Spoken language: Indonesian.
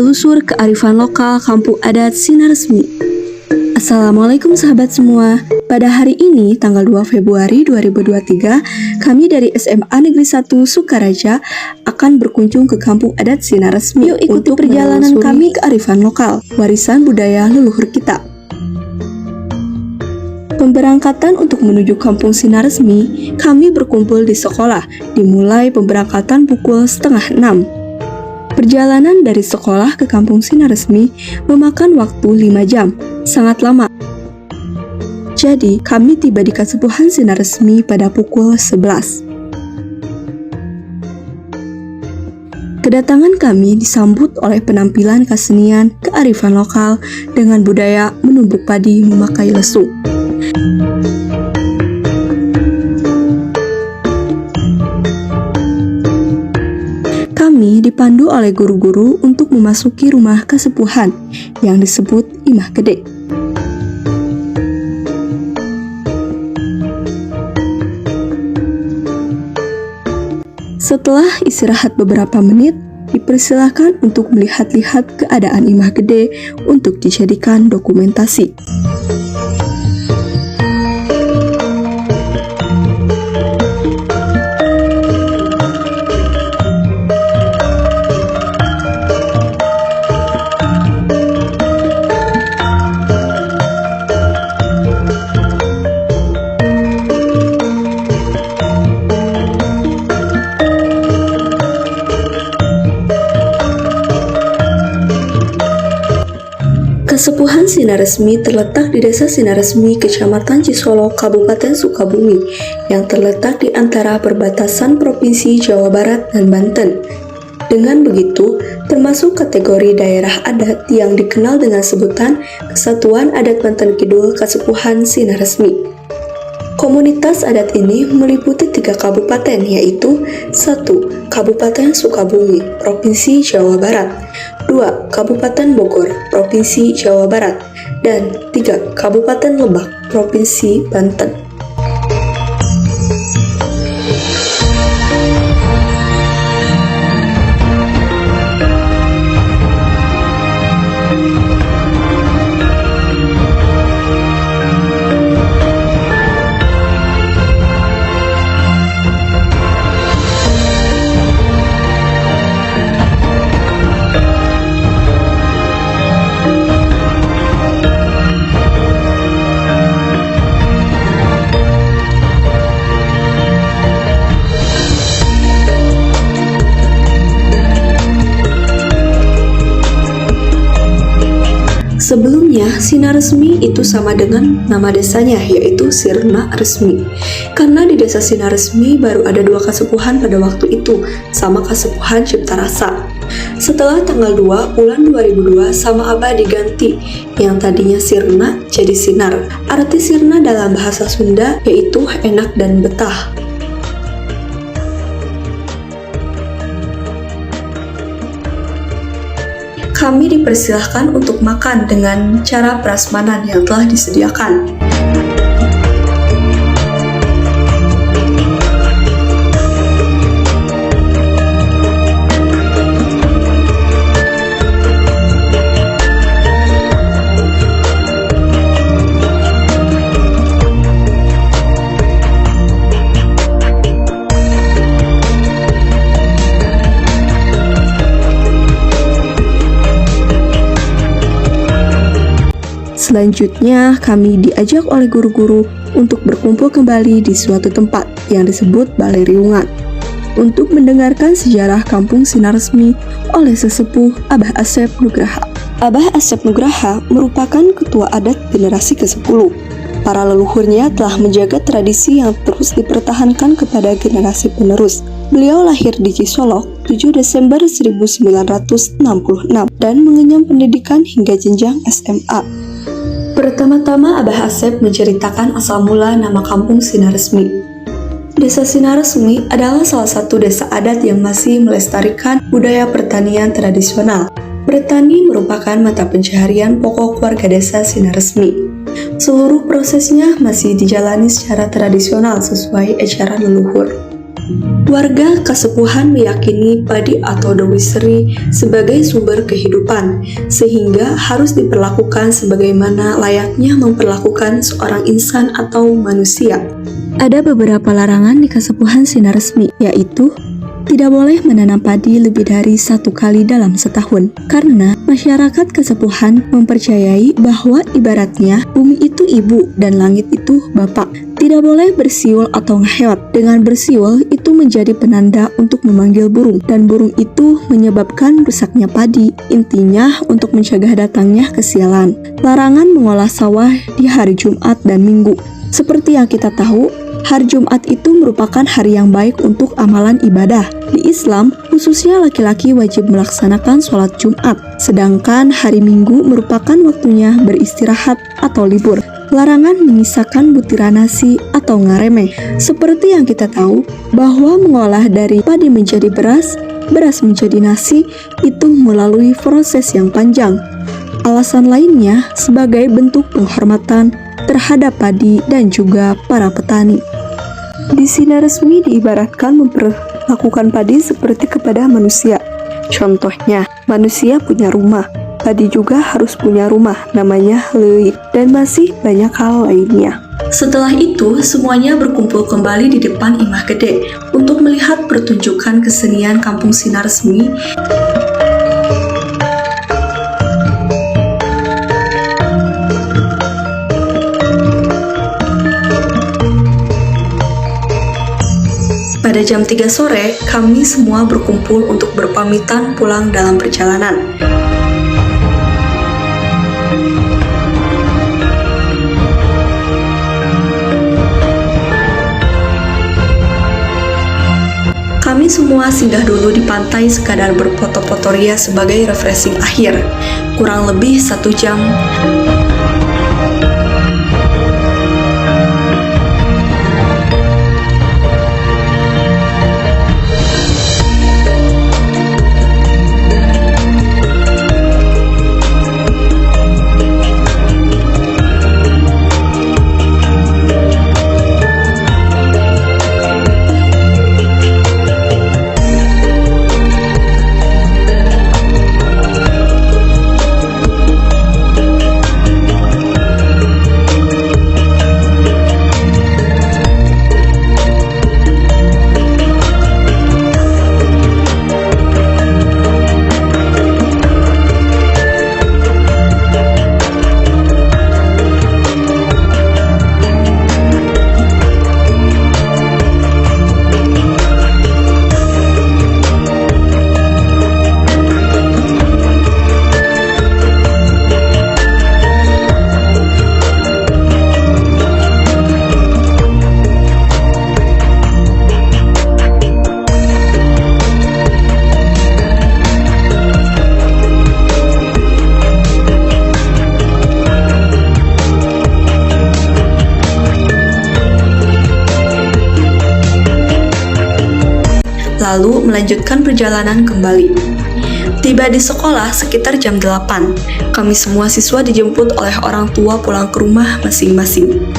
menelusur kearifan lokal Kampung Adat Sinar Resmi. Assalamualaikum sahabat semua. Pada hari ini, tanggal 2 Februari 2023, kami dari SMA Negeri 1 Sukaraja akan berkunjung ke Kampung Adat Sinar Resmi. Yuk ikuti perjalanan kami ke kearifan lokal, warisan budaya leluhur kita. Pemberangkatan untuk menuju Kampung Sinar Resmi, kami berkumpul di sekolah, dimulai pemberangkatan pukul 5:30. Perjalanan dari sekolah ke Kampung Sinar Resmi memakan waktu 5 jam, sangat lama. Jadi, kami tiba di Kasepuhan Sinar Resmi pada pukul 11. Kedatangan kami disambut oleh penampilan kesenian kearifan lokal dengan budaya menumbuk padi memakai lesung. Kami dipandu oleh guru-guru untuk memasuki rumah kasepuhan yang disebut Imah Gede. Setelah istirahat beberapa menit, dipersilahkan untuk melihat-lihat keadaan Imah Gede untuk dijadikan dokumentasi. Kasepuhan Sinar Resmi terletak di Desa Sinar Resmi, Kecamatan Cisolo, Kabupaten Sukabumi, yang terletak di antara perbatasan Provinsi Jawa Barat dan Banten. Dengan begitu, termasuk kategori daerah adat yang dikenal dengan sebutan Kesatuan Adat Banten Kidul Kasepuhan Sinar Resmi. Komunitas adat ini meliputi 3 kabupaten, yaitu 1. Kabupaten Sukabumi, Provinsi Jawa Barat, 2. Kabupaten Bogor, Provinsi Jawa Barat, dan 3. Kabupaten Lebak, Provinsi Banten. Sebelumnya, Sinar Resmi itu sama dengan nama desanya, yaitu Sirna Resmi. Karena di Desa Sinar Resmi baru ada 2 kasepuhan pada waktu itu, sama Kasepuhan Cipta Rasa. Setelah tanggal 2 bulan 2002, sama Abah diganti, yang tadinya Sirna jadi Sinar. Arti Sirna dalam bahasa Sunda yaitu enak dan betah. Kami dipersilahkan untuk makan dengan cara prasmanan yang telah disediakan. Selanjutnya, kami diajak oleh guru-guru untuk berkumpul kembali di suatu tempat yang disebut Balai Riungan untuk mendengarkan sejarah Kampung Sinar Resmi oleh sesepuh Abah Asep Nugraha. Abah Asep Nugraha merupakan ketua adat generasi ke-10. Para leluhurnya telah menjaga tradisi yang terus dipertahankan kepada generasi penerus. Beliau lahir di Cisolok 7 Desember 1966 dan mengenyam pendidikan hingga jenjang SMA. Pertama-tama Abah Asep menceritakan asal mula nama Kampung Sinar Resmi. Desa Sinar Resmi adalah salah satu desa adat yang masih melestarikan budaya pertanian tradisional. Bertani merupakan mata pencaharian pokok warga Desa Sinar Resmi. Seluruh prosesnya masih dijalani secara tradisional sesuai ajaran leluhur. Warga Kasepuhan meyakini padi atau dowisri sebagai sumber kehidupan, sehingga harus diperlakukan sebagaimana layaknya memperlakukan seorang insan atau manusia. Ada beberapa larangan di Kasepuhan Sinaresmi, yaitu tidak boleh menanam padi lebih dari 1 kali dalam setahun, karena masyarakat Kasepuhan mempercayai bahwa ibaratnya bumi itu ibu dan langit itu bapak. Tidak boleh bersiul atau ngeheot. Dengan bersiul itu menjadi penanda untuk memanggil burung, dan burung itu menyebabkan rusaknya padi. Intinya untuk mencegah datangnya kesialan. Larangan mengolah sawah di hari Jumat dan Minggu. Seperti yang kita tahu, hari Jumat itu merupakan hari yang baik untuk amalan ibadah. Di Islam, khususnya laki-laki wajib melaksanakan sholat Jumat, sedangkan hari Minggu merupakan waktunya beristirahat atau libur. Larangan menyisakan butiran nasi atau ngaremeh. Seperti yang kita tahu, bahwa mengolah dari padi menjadi beras menjadi nasi, itu melalui proses yang panjang. Alasan lainnya sebagai bentuk penghormatan terhadap padi dan juga para petani. Di Sinaresmi diibaratkan memperlakukan padi seperti kepada manusia. Contohnya, manusia punya rumah, padi juga harus punya rumah, namanya leuit, dan masih banyak hal lainnya. Setelah itu, semuanya berkumpul kembali di depan Imah Gede untuk melihat pertunjukan kesenian Kampung Sinaresmi. Pada jam 3 sore, kami semua berkumpul untuk berpamitan pulang dalam perjalanan. Kami semua singgah dulu di pantai sekadar berfoto-foto ria sebagai refreshing akhir. Kurang lebih 1 jam. Lalu melanjutkan perjalanan kembali. Tiba di sekolah sekitar jam 8. Kami semua siswa dijemput oleh orang tua pulang ke rumah masing-masing.